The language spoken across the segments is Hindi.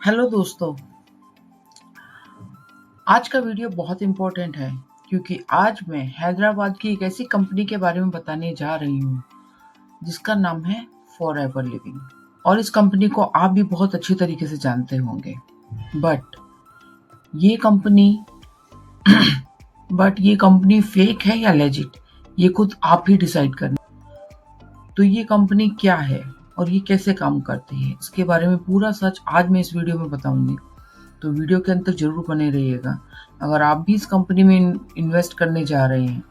हेलो दोस्तों, आज का वीडियो बहुत इम्पोर्टेंट है क्योंकि आज मैं हैदराबाद की एक ऐसी कंपनी के बारे में बताने जा रही हूँ जिसका नाम है फॉरएवर लिविंग। और इस कंपनी को आप भी बहुत अच्छी तरीके से जानते होंगे। बट ये कंपनी ये कंपनी फेक है या लेजिट, ये खुद आप ही डिसाइड करना। तो ये कंपनी क्या है और ये कैसे काम करती है, इसके बारे में पूरा सच आज मैं इस वीडियो में बताऊंगी। तो वीडियो के अंत तक जरूर बने रहिएगा। अगर आप भी इस कंपनी में इन्वेस्ट करने जा रहे हैं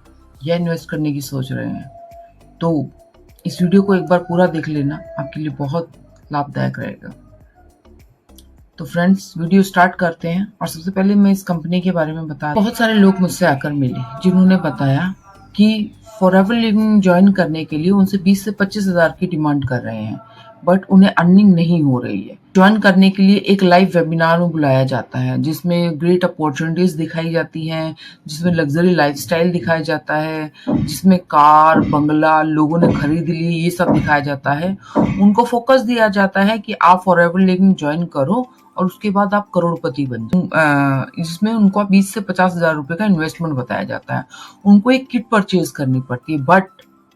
या इन्वेस्ट करने की सोच रहे हैं तो इस वीडियो को एक बार पूरा देख लेना, आपके लिए बहुत लाभदायक रहेगा। तो फ्रेंड्स, वीडियो स्टार्ट करते हैं। और सबसे पहले मैं इस कंपनी के बारे में बता, बहुत सारे लोग मुझसे आकर मिले जिन्होंने बताया कि फॉरएवर लिविंग ज्वाइन करने के लिए उनसे 20 से 25 हजार की डिमांड कर रहे हैं, बट उन्हें अर्निंग नहीं हो रही है। ज्वाइन करने के लिए एक लाइव वेबिनार में बुलाया जाता है जिसमें ग्रेट अपॉर्चुनिटीज दिखाई जाती हैं, जिसमें लग्जरी लाइफस्टाइल दिखाया जाता है, जिसमें कार बंगला लोगों ने खरीद ली, ये सब दिखाया जाता है। उनको फोकस दिया जाता है कि आप फॉरएवर लिविंग ज्वाइन करो और उसके बाद आप करोड़पति बन जाओ। जिसमें उनको 20 से 50 हजार रुपए का इन्वेस्टमेंट बताया जाता है। उनको एक किट परचेज करनी पड़ती है। बट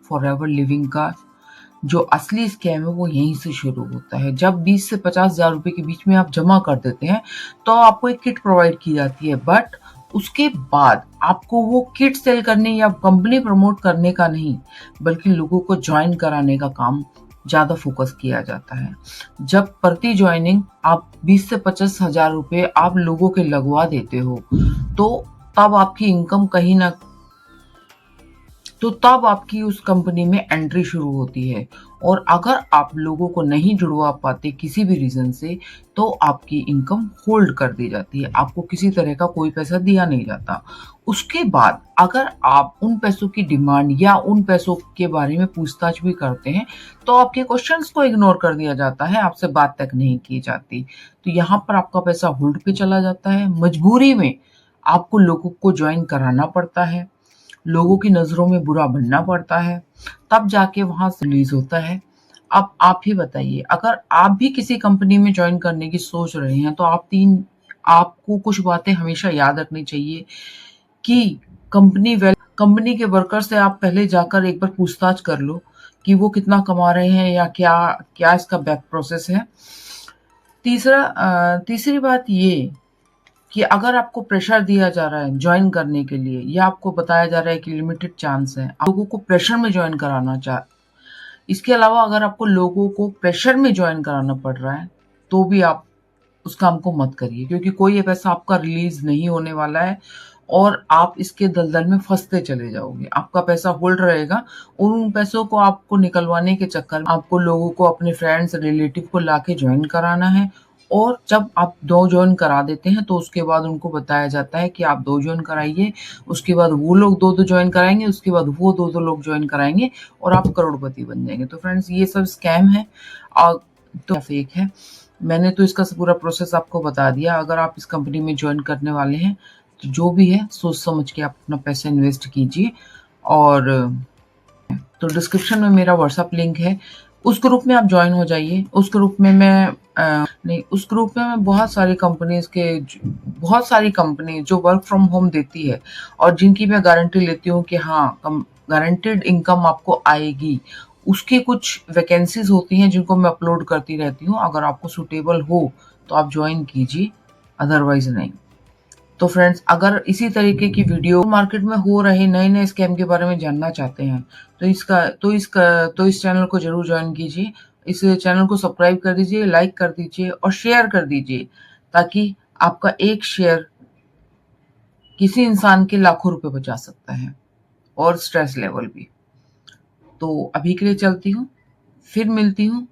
फॉरएवर लिविंग का जो असली स्कैम है वो यहीं से शुरू होता है। जब 20 से 50 हजार रुपए के बीच में आप जमा कर देते हैं तो आपको एक किट प्रोवाइड की जाती है। बट उसके बाद आपको वो किट सेल करने या कंपनी प्रमोट करने का नहीं, बल्कि लोगों को ज्वाइन कराने का काम ज्यादा फोकस किया जाता है। जब प्रति ज्वाइनिंग आप 20 से 50 हजार रुपए आप लोगों के लगवा देते हो तो तब आपकी इनकम कहीं ना तब आपकी उस कंपनी में एंट्री शुरू होती है। और अगर आप लोगों को नहीं जुड़वा पाते किसी भी रीजन से तो आपकी इनकम होल्ड कर दी जाती है, आपको किसी तरह का कोई पैसा दिया नहीं जाता। उसके बाद अगर आप उन पैसों की डिमांड या उन पैसों के बारे में पूछताछ भी करते हैं तो आपके क्वेश्चंस को इग्नोर कर दिया जाता है, आपसे बात तक नहीं की जाती। तो यहाँ पर आपका पैसा होल्ड पे चला जाता है। मजबूरी में आपको लोगों को ज्वाइन कराना पड़ता है, लोगों की नजरों में बुरा बनना पड़ता है, तब जाके वहां से रिलीज होता है। अब आप ही बताइए, अगर आप भी किसी कंपनी में ज्वाइन करने की सोच रहे हैं तो आपको कुछ बातें हमेशा याद रखनी चाहिए कि कंपनी के वर्कर से आप पहले जाकर एक बार पूछताछ कर लो कि वो कितना कमा रहे हैं या क्या क्या इसका बैक प्रोसेस है। तीसरी बात ये कि अगर आपको प्रेशर दिया जा रहा है ज्वाइन करने के लिए या आपको बताया जा रहा है कि लिमिटेड चांस है, आप लोगों को प्रेशर में ज्वाइन कराना इसके अलावा अगर आपको लोगों को प्रेशर में ज्वाइन कराना पड़ रहा है तो भी आप उस काम को मत करिए, क्योंकि कोई ये पैसा आपका रिलीज नहीं होने वाला है और आप इसके दलदल में फंसते चले जाओगे। आपका पैसा होल्ड रहेगा और उन पैसों को आपको निकलवाने के चक्कर में आपको लोगों को, अपने फ्रेंड्स रिलेटिव को लाके ज्वाइन कराना है। और जब आप 2 ज्वाइन करा देते हैं तो उसके बाद उनको बताया जाता है कि आप 2 ज्वाइन कराइए, उसके बाद वो लोग 2-2 ज्वाइन कराएंगे, उसके बाद वो 2-2 लोग ज्वाइन कराएंगे और आप करोड़पति बन जाएंगे। तो फ्रेंड्स, ये सब स्कैम है और तो फेक है। मैंने तो इसका पूरा प्रोसेस आपको बता दिया। अगर आप इस कंपनी में ज्वाइन करने वाले हैं तो जो भी है सोच समझ के आप अपना पैसा इन्वेस्ट कीजिए। और तो डिस्क्रिप्शन में मेरा व्हाट्सएप लिंक है, उस ग्रुप में आप ज्वाइन हो जाइए। उस ग्रुप में मैं बहुत सारी कंपनी जो वर्क फ्रॉम होम देती है और जिनकी मैं गारंटी लेती हूँ कि हाँ गारंटेड इनकम आपको आएगी, उसकी कुछ वैकेंसीज होती हैं जिनको मैं अपलोड करती रहती हूँ। अगर आपको सुटेबल हो तो आप ज्वाइन कीजिए, अदरवाइज नहीं। तो फ्रेंड्स, अगर इसी तरीके की वीडियो मार्केट में हो रहे नए नए स्कैम के बारे में जानना चाहते हैं तो इस चैनल को जरूर ज्वाइन कीजिए। इस चैनल को सब्सक्राइब कर दीजिए, लाइक कर दीजिए और शेयर कर दीजिए, ताकि आपका एक शेयर किसी इंसान के लाखों रुपए बचा सकता है और स्ट्रेस लेवल भी। तो अभी के लिए चलती हूँ, फिर मिलती हूँ